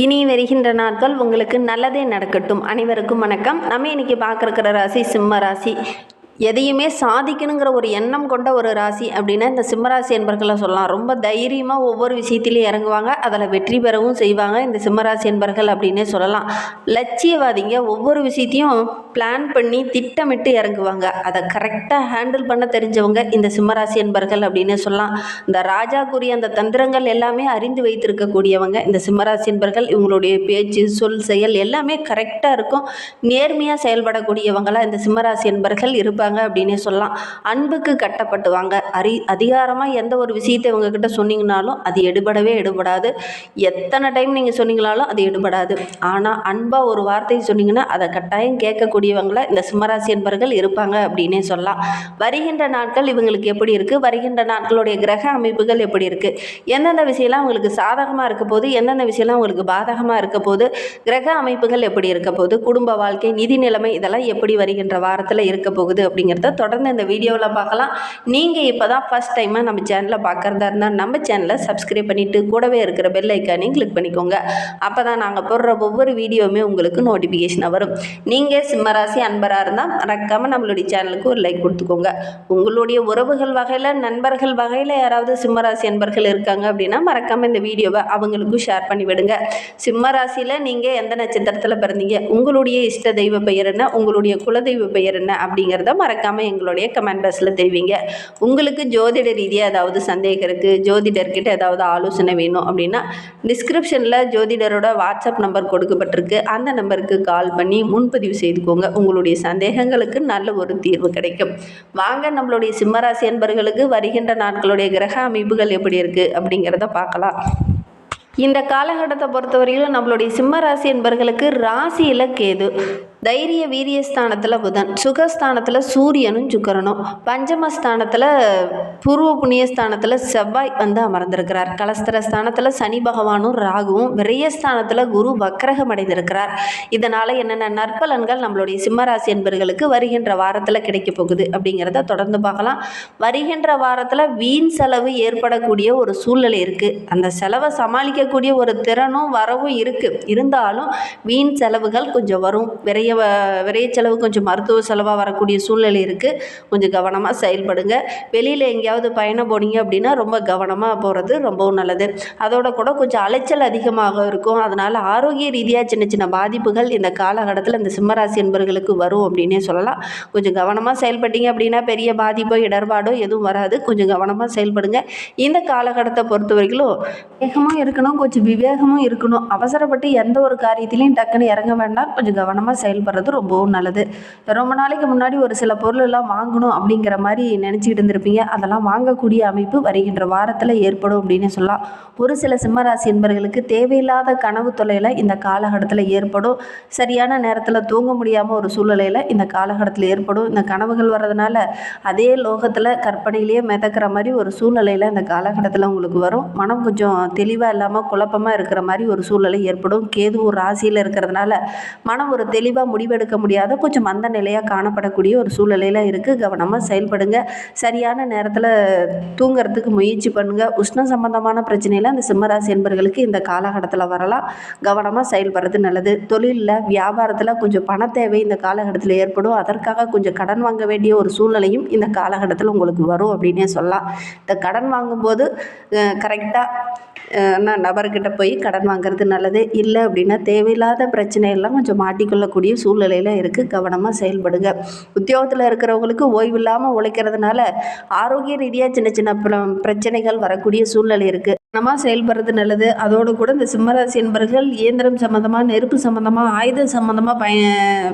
இனி வருகின்ற நாட்கள் உங்களுக்கு நல்லதே நடக்கட்டும். அனைவருக்கும் வணக்கம். நம்ம இன்னைக்கு பார்க்குற ராசி சிம்ம ராசி. எதையுமே சாதிக்கணுங்கிற ஒரு எண்ணம் கொண்ட ஒரு ராசி அப்படின்னா இந்த சிம்மராசி என்பர்களை சொல்லலாம். ரொம்ப தைரியமாக ஒவ்வொரு விஷயத்திலையும் இறங்குவாங்க, அதில் வெற்றி பெறவும் செய்வாங்க இந்த சிம்மராசி என்பர்கள் அப்படின்னே சொல்லலாம். லட்சியவாதிங்க, ஒவ்வொரு விஷயத்தையும் பிளான் பண்ணி திட்டமிட்டு இறங்குவாங்க, அதை கரெக்டாக ஹேண்டில் பண்ண தெரிஞ்சவங்க இந்த சிம்மராசி என்பர்கள் அப்படின்னே சொல்லலாம். இந்த ராஜாக்குரிய அந்த தந்திரங்கள் எல்லாமே அறிந்து வைத்திருக்கக்கூடியவங்க இந்த சிம்மராசி என்பர்கள். இவங்களுடைய பேச்சு, சொல், செயல் எல்லாமே கரெக்டாக இருக்கும். நேர்மையாக செயல்படக்கூடியவங்களாக இந்த சிம்மராசி என்பர்கள் இருப்பாங்க அப்படின்னே சொல்லலாம். அன்புக்கு கட்டப்பட்டுவாங்க. அதிகாரமாக எந்த ஒரு விஷயத்தை இவங்ககிட்ட சொன்னீங்கனாலும் அது எடுபடாது. எத்தனை டைம் நீங்கள் சொன்னீங்கனாலும் அது எடுபடாது. ஆனால் அன்பாக ஒரு வார்த்தை சொன்னீங்கன்னா அதை கட்டாயம் கேட்கக்கூடியவங்கள இந்த சிம்மராசி என்பர்கள் இருப்பாங்க அப்படின்னே சொல்லலாம். வருகின்ற நாட்கள் இவங்களுக்கு எப்படி இருக்குது, வருகின்ற நாட்களுடைய கிரக அமைப்புகள் எப்படி இருக்குது, எந்தெந்த விஷயம்லாம் அவங்களுக்கு சாதகமாக இருக்க போது, எந்தெந்த விஷயம்லாம் அவங்களுக்கு பாதகமாக இருக்க போது, கிரக அமைப்புகள் எப்படி இருக்க போது, குடும்ப வாழ்க்கை, நிதி நிலைமை இதெல்லாம் எப்படி வருகின்ற வாரத்தில் இருக்க போகுது அப்படிங்கிறத தொடர்ந்து இந்த வீடியோவில் பார்க்கலாம். நீங்கள் இப்போ தான் ஃபஸ்ட் டைமாக நம்ம சேனலை பார்க்குறதா இருந்தால் நம்ம சேனலை சப்ஸ்கிரைப் பண்ணிவிட்டு கூடவே இருக்கிற பெல் ஐக்கானையும் கிளிக் பண்ணிக்கோங்க. அப்போ தான் நாங்கள் போடுற ஒவ்வொரு வீடியோவுமே உங்களுக்கு நோட்டிஃபிகேஷனாக வரும். நீங்கள் சிம்மராசி அன்பராக இருந்தால் மறக்காமல் நம்மளுடைய சேனலுக்கு ஒரு லைக் கொடுத்துக்கோங்க. உங்களுடைய உறவுகள் வகையில், நண்பர்கள் வகையில் யாராவது சிம்மராசி அன்பர்கள் இருக்காங்க அப்படின்னா மறக்காமல் இந்த வீடியோவை அவங்களுக்கும் ஷேர் பண்ணி விடுங்க. சிம்மராசியில் நீங்கள் எந்த நட்சத்திரத்தில் பிறந்தீங்க, உங்களுடைய இஷ்ட தெய்வ பெயர் என்ன, உங்களுடைய குலதெய்வ பெயர் என்ன அப்படிங்கிறத மறக்காமல் எங்களுடைய கமெண்ட் பாக்ஸில் தெரிவிங்க. உங்களுக்கு ஜோதிட ரீதியாக ஏதாவது சந்தேகம் இருக்குது, ஜோதிடர்கிட்ட ஏதாவது ஆலோசனை வேணும் அப்படின்னா டிஸ்கிரிப்ஷனில் ஜோதிடரோட வாட்ஸ்அப் நம்பர் கொடுக்கப்பட்டிருக்கு. அந்த நம்பருக்கு கால் பண்ணி முன்பதிவு செய்துக்கோங்க. உங்களுடைய சந்தேகங்களுக்கு நல்ல ஒரு தீர்வு கிடைக்கும். வாங்க நம்மளுடைய சிம்மராசி என்பர்களுக்கு வருகின்ற நாட்களுடைய கிரக அமைப்புகள் எப்படி இருக்குது அப்படிங்கிறத பார்க்கலாம். இந்த காலகட்டத்தை பொறுத்தவரையிலும் நம்மளுடைய சிம்மராசி என்பர்களுக்கு ராசியில் கேது, தைரிய வீரியஸ்தானத்தில் புதன், சுகஸ்தானத்தில் சூரியனும் சுக்கிரனும், பஞ்சமஸ்தானத்தில் பூர்வ புண்ணியஸ்தானத்தில் செவ்வாய் அமர்ந்திருக்கிறார். கலஸ்தரஸ்தானத்தில் சனி பகவானும் ராகுவும், விரயஸ்தானத்தில் குரு வக்ரகம் அடைந்திருக்கிறார். இதனால் என்னென்ன நற்பலன்கள் நம்மளுடைய சிம்மராசி என்பர்களுக்கு வருகின்ற வாரத்தில் கிடைக்க போகுது அப்படிங்கிறத தொடர்ந்து பார்க்கலாம். வருகின்ற வாரத்தில் வீண் செலவு ஏற்படக்கூடிய ஒரு சூழ்நிலை இருக்குது. அந்த செலவை சமாளிக்கக்கூடிய ஒரு திறனும் வரவும் இருக்குது. இருந்தாலும் வீண் செலவுகள் கொஞ்சம் வரும். விரைய செலவு, கொஞ்சம் மருத்துவ செலவாக வரக்கூடிய சூழ்நிலை இருக்குது. கொஞ்சம் கவனமாக செயல்படுங்க. வெளியில் எங்கேயாவது பயணம் போனீங்க அப்படின்னா ரொம்ப கவனமாக போகிறது ரொம்பவும் நல்லது. அதோட கூட கொஞ்சம் அலைச்சல் அதிகமாக இருக்கும். அதனால் ஆரோக்கிய ரீதியாக சின்ன சின்ன பாதிப்புகள் இந்த காலகட்டத்தில் இந்த சிம்மராசி என்பர்களுக்கு வரும் அப்படின்னே சொல்லலாம். கொஞ்சம் கவனமாக செயல்பட்டீங்க அப்படின்னா பெரிய பாதிப்போ இடர்பாடோ எதுவும் வராது. கொஞ்சம் கவனமாக செயல்படுங்க. இந்த காலகட்டத்தை பொறுத்த வரைக்கும் வேகமாக இருக்கணும், கொஞ்சம் விவேகமும் இருக்கணும். அவசரப்பட்டு எந்த ஒரு காரியத்திலையும் டக்குன்னு இறங்க வேண்டாம். கொஞ்சம் கவனமாக செயல்படுறது ரொம்பவும் நல்லது. ரொம்ப நாளைக்கு முன்னாடி ஒரு சில பொருள் எல்லாம் வாங்கணும் அப்படிங்கிற மாதிரி நினச்சிக்கிட்டு இருந்திருப்பீங்க. அதெல்லாம் வாங்கக்கூடிய அமைப்பு வருகின்ற வாரத்தில் ஏற்படும் அப்படின்னு சொல்லலாம். ஒரு சில சிம்மராசி என்பர்களுக்கு தேவையில்லாத கனவு தொல்லையில் இந்த காலகட்டத்தில் ஏற்படும். சரியான நேரத்தில் தூங்க முடியாமல் ஒரு சூழ்நிலையில் இந்த காலகட்டத்தில் ஏற்படும். இந்த கனவுகள் வர்றதுனால அதே லோகத்தில் கற்பனையிலேயே மிதக்கிற மாதிரி ஒரு சூழ்நிலையில் இந்த காலகட்டத்தில் உங்களுக்கு வரும். மனம் கொஞ்சம் தெளிவாக இல்லாமல் குழப்பமாக இருக்கிற மாதிரி ஒரு சூழ்நிலை ஏற்படும். கேது ஒரு ராசியில் இருக்கிறதுனால மனம் ஒரு தெளிவாக முடிவெடுக்க முடியாத கொஞ்சம் மந்த நிலையாக காணப்படக்கூடிய ஒரு சூழ்நிலையில் இருக்குது. கவனமாக செயல்படுங்க. சரியான நேரத்தில் தூங்கிறதுக்கு முயற்சி பண்ணுங்கள். உஷ்ண சம்பந்தமான பிரச்சனையில் அந்த சிம்மராசி என்பர்களுக்கு இந்த காலகட்டத்தில் வரலாம். கவனமாக செயல்படுறது நல்லது. தொழிலில், வியாபாரத்தில் கொஞ்சம் பண தேவை இந்த காலகட்டத்தில் ஏற்படும். அதற்காக கொஞ்சம் கடன் வாங்க வேண்டிய ஒரு சூழ்நிலையும் இந்த காலகட்டத்தில் உங்களுக்கு வரும் அப்படின்னே சொல்லலாம். இந்த கடன் வாங்கும்போது கரெக்டாக நபர்கிட்ட போய் கடன் வாங்குறது நல்லது. இல்லை அப்படின்னா தேவையில்லாத பிரச்சனையெல்லாம் கொஞ்சம் மாட்டிக்கொள்ளக்கூடிய சூழ்நிலையில் இருக்குது. கவனமாக செயல்படுங்க. உத்தியோகத்தில் இருக்கிறவங்களுக்கு ஓய்வு இல்லாமல் உழைக்கிறதுனால ஆரோக்கிய ரீதியாக சின்ன சின்ன பிரச்சனைகள் வரக்கூடிய சூழ்நிலை இருக்குது. கவனமாக செயல்படுறது நல்லது. அதோடு கூட இந்த சிம்மராசி என்பர்கள் இயந்திரம் சம்மந்தமாக, நெருப்பு சம்மந்தமாக, ஆயுத சம்மந்தமாக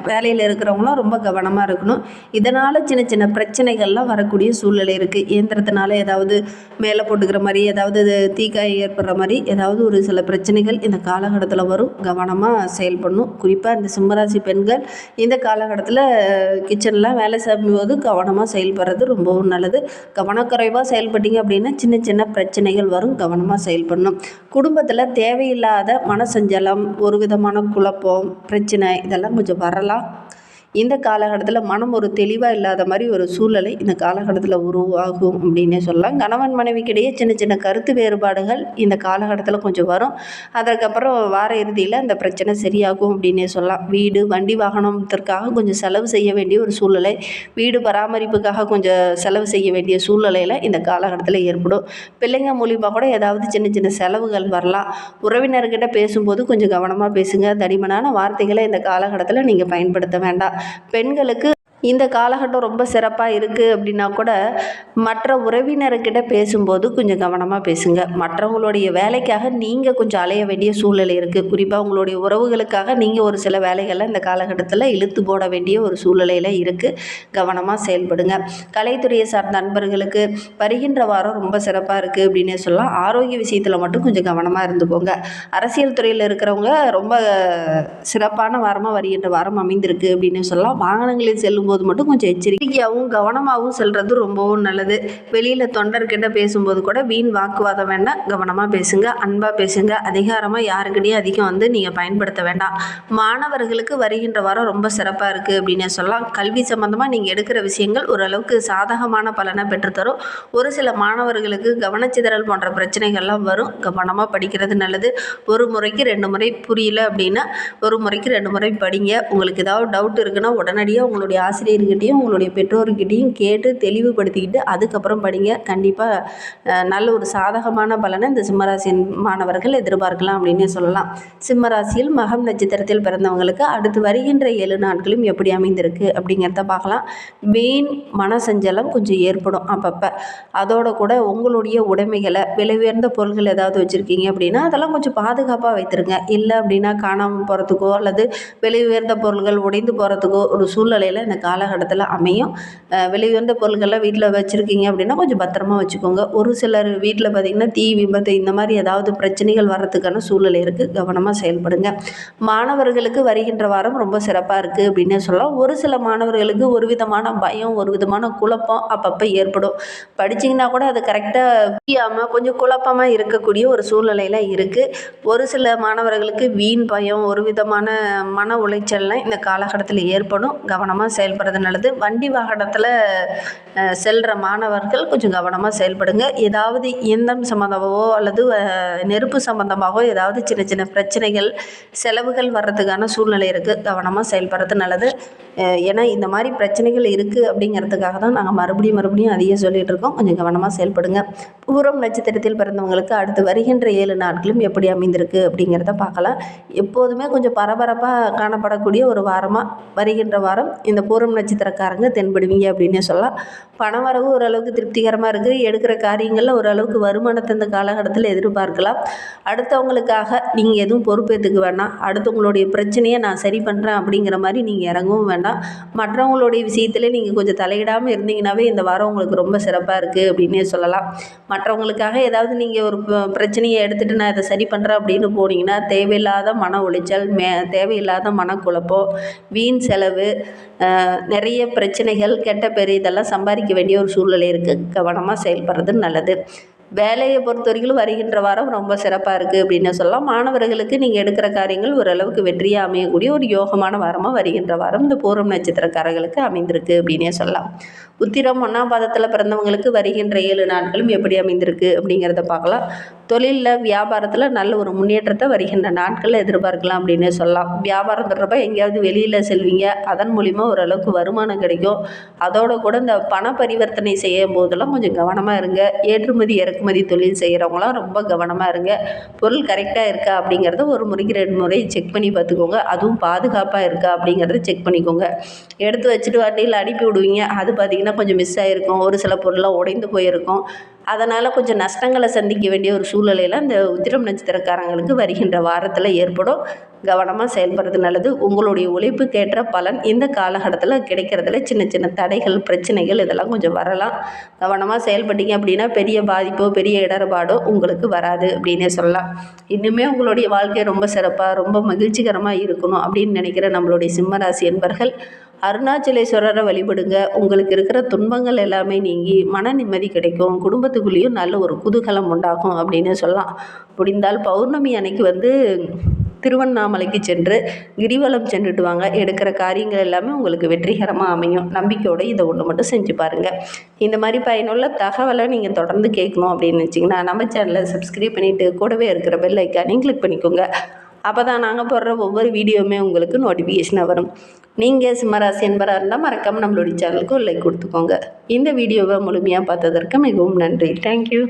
வேலையில் இருக்கிறவங்களாம் ரொம்ப கவனமாக இருக்கணும். இதனால் சின்ன சின்ன பிரச்சனைகள்லாம் வரக்கூடிய சூழ்நிலை இருக்குது. இயந்திரத்தினால ஏதாவது மேலே போட்டுக்கிற மாதிரி, ஏதாவது தீக்காய் ஏற்படுற மாதிரி ஏதாவது ஒரு சில பிரச்சனைகள் இந்த காலகட்டத்தில் வரும். கவனமாக செயல்படணும். குறிப்பாக இந்த சிம்மராசி பெண்கள் இந்த காலகட்டத்தில் கிச்சனில் வேலை செய்யும்போது கவனமாக செயல்படுறது ரொம்பவும் நல்லது. கவனக்குறைவாக செயல்பட்டீங்க அப்படின்னா சின்ன சின்ன பிரச்சனைகள் வரும். கவனமாக செயல்படணும். குடும்பத்தில் தேவையில்லாத மனசஞ்சலம், ஒரு விதமான குழப்பம், பிரச்சனை இதெல்லாம் கொஞ்சம் வரலாம். இந்த காலகட்டத்தில் மனம் ஒரு தெளிவாக இல்லாத மாதிரி ஒரு சூழ்நிலை இந்த காலகட்டத்தில் உருவாகும் அப்படின்னே சொல்லலாம். கணவன் மனைவிக்கிடையே சின்ன சின்ன கருத்து வேறுபாடுகள் இந்த காலகட்டத்தில் கொஞ்சம் வரும். அதற்கப்புறம் வார இறுதியில் அந்த பிரச்சனை சரியாகும் அப்படின்னே சொல்லலாம். வீடு வண்டி வாகனத்திற்காக கொஞ்சம் செலவு செய்ய வேண்டிய ஒரு சூழ்நிலை, வீடு பராமரிப்புக்காக கொஞ்சம் செலவு செய்ய வேண்டிய சூழ்நிலையில் இந்த காலகட்டத்தில் ஏற்படும். பிள்ளைங்க மூலிமா கூட ஏதாவது சின்ன சின்ன செலவுகள் வரலாம். உறவினர்கிட்ட பேசும்போது கொஞ்சம் கவனமாக பேசுங்க. தடிமனான வார்த்தைகளை இந்த காலகட்டத்தில் நீங்கள் பயன்படுத்த வேண்டாம். பெண்களுக்கு இந்த காலகட்டம் ரொம்ப சிறப்பாக இருக்குது அப்படின்னா கூட மற்ற உறவினர்கிட்ட பேசும்போது கொஞ்சம் கவனமாக பேசுங்க. மற்றவங்களுடைய வேலைக்காக நீங்கள் கொஞ்சம் அலைய வேண்டிய சூழ்நிலை இருக்குது. குறிப்பாக உங்களுடைய உறவுகளுக்காக நீங்கள் ஒரு சில வேலைகளை இந்த காலகட்டத்தில் இழுத்து போட வேண்டிய ஒரு சூழ்நிலையில் இருக்குது. கவனமாக செயல்படுங்க. கலைத்துறையை சார்ந்த நண்பர்களுக்கு வருகின்ற வாரம் ரொம்ப சிறப்பாக இருக்குது அப்படின்னே சொல்லலாம். ஆரோக்கிய விஷயத்தில் மட்டும் கொஞ்சம் கவனமாக இருந்துக்கோங்க. அரசியல் துறையில் இருக்கிறவங்க ரொம்ப சிறப்பான வாரமாக வருகின்ற வாரம் அமைந்திருக்கு அப்படின்னு சொல்லலாம். வாகனங்களில் செல்லும் போது மட்டும் கொஞ்சம் எச்சரிக்கையாகவும் கவனமாகவும் செல்வது ரொம்பவும் நல்லது. வெளியில் தொண்டர்கிட்ட பேசும்போது கூட வீண் வாக்குவாதம் வேண்டாம். கவனமாக பேசுங்க, அன்பாக பேசுங்க. அதிகாரமாக யாருக்கிட்டையும் அதிகம் நீங்கள் பயன்படுத்த வேண்டாம். மாணவர்களுக்கு வருகின்ற வாரம் ரொம்ப சிறப்பாக இருக்குது அப்படின்னு சொல்லலாம். கல்வி சம்பந்தமாக நீங்கள் எடுக்கிற விஷயங்கள் ஓரளவுக்கு சாதகமான பலனை பெற்றுத்தரும். ஒரு சில மாணவர்களுக்கு கவனச்சிதறல் போன்ற பிரச்சனைகள்லாம் வரும். கவனமாக படிக்கிறது நல்லது. ஒரு முறைக்கு 2 முறை புரியல அப்படின்னா ஒரு முறைக்கு 2 முறை படிங்க. உங்களுக்கு ஏதாவது டவுட் இருக்குன்னா உடனடியாக உங்களுடைய ஆசிரியர்கிட்டையும் உங்களுடைய பெற்றோர்கிட்டையும் கேட்டு தெளிவுபடுத்திக்கிட்டு அதுக்கப்புறம் படிங்க. கண்டிப்பாக நல்ல ஒரு சாதகமான பலனை இந்த சிம்மராசி மாணவர்கள் எதிர்பார்க்கலாம் அப்படின்னே சொல்லலாம். சிம்மராசியில் மகம் நட்சத்திரத்தில் பிறந்தவங்களுக்கு அடுத்து வருகின்ற 7 நாட்களும் எப்படி அமைந்திருக்கு அப்படிங்கிறத பார்க்கலாம். வீண் மனசஞ்சலம் கொஞ்சம் ஏற்படும் அப்பப்போ. அதோட கூட உங்களுடைய உடைமைகளை விலை உயர்ந்த பொருட்கள் ஏதாவது வச்சுருக்கீங்க அப்படின்னா அதெல்லாம் கொஞ்சம் பாதுகாப்பாக வைத்திருங்க. இல்லை அப்படின்னா காணாமல் போகிறதுக்கோ அல்லது விலை உயர்ந்த பொருள்கள் உடைந்து போகிறதுக்கோ ஒரு சூழ்நிலையில் இந்த காலகட்டத்தில் அமையும். விலை உயர்ந்த பொருட்கள்லாம் வீட்டில் வச்சுருக்கீங்க அப்படின்னா கொஞ்சம் பத்திரமா வச்சுக்கோங்க. ஒரு சிலர் வீட்டில் பார்த்திங்கன்னா தீ விபத்து இந்த மாதிரி ஏதாவது பிரச்சனைகள் வர்றதுக்கான சூழ்நிலை இருக்குது. கவனமாக செயல்படுங்க. மாணவர்களுக்கு வருகின்ற வாரம் ரொம்ப சிறப்பாக இருக்குது அப்படின்னே சொல்லலாம். ஒரு சில மாணவர்களுக்கு ஒரு விதமான பயம், ஒரு விதமான குழப்பம் அப்பப்போ ஏற்படும். படிச்சிங்கன்னா கூட அது கரெக்டாக புரியாமல் கொஞ்சம் குழப்பமாக இருக்கக்கூடிய ஒரு சூழ்நிலையில் இருக்குது. ஒரு சில மாணவர்களுக்கு வீண் பயம், ஒரு விதமான மன உளைச்சல்லாம் இந்த காலகட்டத்தில் ஏற்படும். கவனமாக செயல்படுறது நல்லது. வண்டி வாகனத்தில் செல்கிற மாணவர்கள் கொஞ்சம் கவனமாக செயல்படுங்க. ஏதாவது இயந்திரம் சம்மந்தமாகவோ அல்லது நெருப்பு சம்மந்தமாகவோ ஏதாவது சின்ன சின்ன பிரச்சனைகள், செலவுகள் வர்றதுக்கான சூழ்நிலை இருக்குது. கவனமாக செயல்படுறது நல்லது. ஏன்னா இந்த மாதிரி பிரச்சனைகள் இருக்குது அப்படிங்கிறதுக்காக தான் நாங்கள் மறுபடியும் அதையே சொல்லிகிட்டு இருக்கோம். கொஞ்சம் கவனமாக செயல்படுங்க. பூரம் நட்சத்திரத்தில் பிறந்தவங்களுக்கு அடுத்து வருகின்ற 7 நாட்களும் எப்படி அமைந்திருக்கு அப்படிங்கிறத பார்க்கலாம். எப்போதுமே கொஞ்சம் பரபரப்பாக காணப்படக்கூடிய ஒரு வாரமாக வருகின்ற வாரம் இந்த பூரம் நட்சத்திரக்காரங்க தென்படுவீங்க அப்படின்னு சொல்லலாம். பணவரவு ஓரளவுக்கு திருப்திகரமாக இருக்குது. எடுக்கிற காரியங்களில் ஓரளவுக்கு வருமானத்தை இந்த காலகட்டத்தில் எதிர்பார்க்கலாம். அடுத்தவங்களுக்காக நீங்கள் எதுவும் பொறுப்பேற்றுக்க வேண்டாம். அடுத்தவங்களுடைய பிரச்சனையை நான் சரி பண்ணுறேன் அப்படிங்கிற மாதிரி நீங்கள் இறங்கவும் வேண்டாம். மற்றவங்களுடைய விஷயத்தில் நீங்கள் கொஞ்சம் தலையிடாமல் இருந்தீங்கன்னாவே இந்த வாரம் உங்களுக்கு ரொம்ப சிறப்பாக இருக்குது அப்படின்னே சொல்லலாம். மற்றவங்களுக்காக ஏதாவது நீங்கள் ஒரு பிரச்சனையை எடுத்துகிட்டு நான் இதை சரி பண்ணுறேன் அப்படின்னு போனீங்கன்னா தேவையில்லாத மன உளைச்சல், தேவையில்லாத மனக்குழப்பம், வீண் செலவு, நிறைய பிரச்சனைகள், கெட்ட பேர் இதெல்லாம் சம்பாதிக்க வேண்டிய ஒரு சூழ்நிலை இருக்குது. கவனமாக செயல்படுறது நல்லது. வேலையை பொறுத்த வரைக்கும் வருகின்ற வாரம் ரொம்ப சிறப்பாக இருக்குது அப்படின்னு சொல்லலாம். மாணவர்களுக்கு நீங்கள் எடுக்கிற காரியங்கள் ஓரளவுக்கு வெற்றியாக அமையக்கூடிய ஒரு யோகமான வாரமாக வருகின்ற வாரம் இந்த பூரம் நட்சத்திரக்காரர்களுக்கு அமைந்திருக்கு அப்படின்னே சொல்லலாம். உத்திரம் 1ஆம் பாதத்தில் பிறந்தவங்களுக்கு வருகின்ற 7 நாட்களும் எப்படி அமைந்திருக்கு அப்படிங்கிறத பார்க்கலாம். தொழிலில், வியாபாரத்தில் நல்ல ஒரு முன்னேற்றத்தை வருகின்ற நாட்களில் எதிர்பார்க்கலாம் அப்படின்னு சொல்லலாம். வியாபாரம் தொடர்பாக எங்கேயாவது வெளியில் செல்வீங்க. அதன் மூலிமா ஓரளவுக்கு வருமானம் கிடைக்கும். அதோட கூட இந்த பண பரிவர்த்தனை செய்யும் போதெல்லாம் கொஞ்சம் கவனமாக இருங்க. ஏற்றுமதி இறக்குமதி தொழில் செய்கிறவங்களாம் ரொம்ப கவனமாக இருங்க. பொருள் கரெக்டாக இருக்கா அப்படிங்கிறத ஒரு முறைக்கு 2 முறை செக் பண்ணி பார்த்துக்கோங்க. அதுவும் பாதுகாப்பாக இருக்கா அப்படிங்கிறத செக் பண்ணிக்கோங்க. எடுத்து வச்சுட்டு வண்டியில் அனுப்பி விடுவீங்க. அது பார்த்திங்கன்னா கொஞ்சம் மிஸ் ஆகிருக்கும். ஒரு சில பொருளாக உடைந்து போயிருக்கும். அதனால் கொஞ்சம் நஷ்டங்களை சந்திக்க வேண்டிய ஒரு சூழ்நிலையில் இந்த உத்திரம் நட்சத்திரக்காரங்களுக்கு வருகின்ற வாரத்தில் ஏற்படும். கவனமாக செயல்படுறது நல்லது. உங்களுடைய உழைப்புக்கேற்ற பலன் இந்த காலகட்டத்தில் கிடைக்கிறதுல சின்ன சின்ன தடைகள், பிரச்சனைகள் இதெல்லாம் கொஞ்சம் வரலாம். கவனமாக செயல்பட்டீங்க அப்படின்னா பெரிய பாதிப்போ பெரிய இடர்பாடோ உங்களுக்கு வராது அப்படின்னே சொல்லலாம். இன்னுமே உங்களுடைய வாழ்க்கை ரொம்ப சிறப்பாக, ரொம்ப மகிழ்ச்சிகரமாக இருக்கணும் அப்படின்னு நினைக்கிற நம்மளுடைய சிம்மராசி என்பர்கள் அருணாச்சலேஸ்வரரை வழிபடுங்க. உங்களுக்கு இருக்கிற துன்பங்கள் எல்லாமே நீங்கி மன நிம்மதி கிடைக்கும். குடும்பத்துக்குள்ளேயும் நல்ல ஒரு குதூகலம் உண்டாகும் அப்படின்னு சொல்லலாம். முடிந்தால் பௌர்ணமி அன்னைக்கு திருவண்ணாமலைக்கு சென்று கிரிவலம் சென்றுட்டு வாங்க. எடுக்கிற காரியங்கள் எல்லாமே உங்களுக்கு வெற்றிகரமாக அமையும். நம்பிக்கையோடு இதை ஒன்று மட்டும் செஞ்சு பாருங்கள். இந்த மாதிரி பயனுள்ள தகவலை நீங்கள் தொடர்ந்து கேட்கணும் அப்படின்னு நினச்சிங்கன்னா நம்ம சேனலை சப்ஸ்கிரைப் பண்ணிவிட்டு கூடவே இருக்கிற பெல் ஐக்கானையும் கிளிக் பண்ணிக்கோங்க. அப்போ தான் நாங்கள் போடுற ஒவ்வொரு வீடியோவுமே உங்களுக்கு நோட்டிஃபிகேஷனாக வரும். நீங்கள் சிம்மராசி என்பராக இருந்தால் மறக்காமல் நம்மளுடைய சேனலுக்கு ஒரு லைக் கொடுத்துக்கோங்க. இந்த வீடியோவை முழுமையாக பார்த்ததற்கு மிகவும் நன்றி. தேங்க்யூ.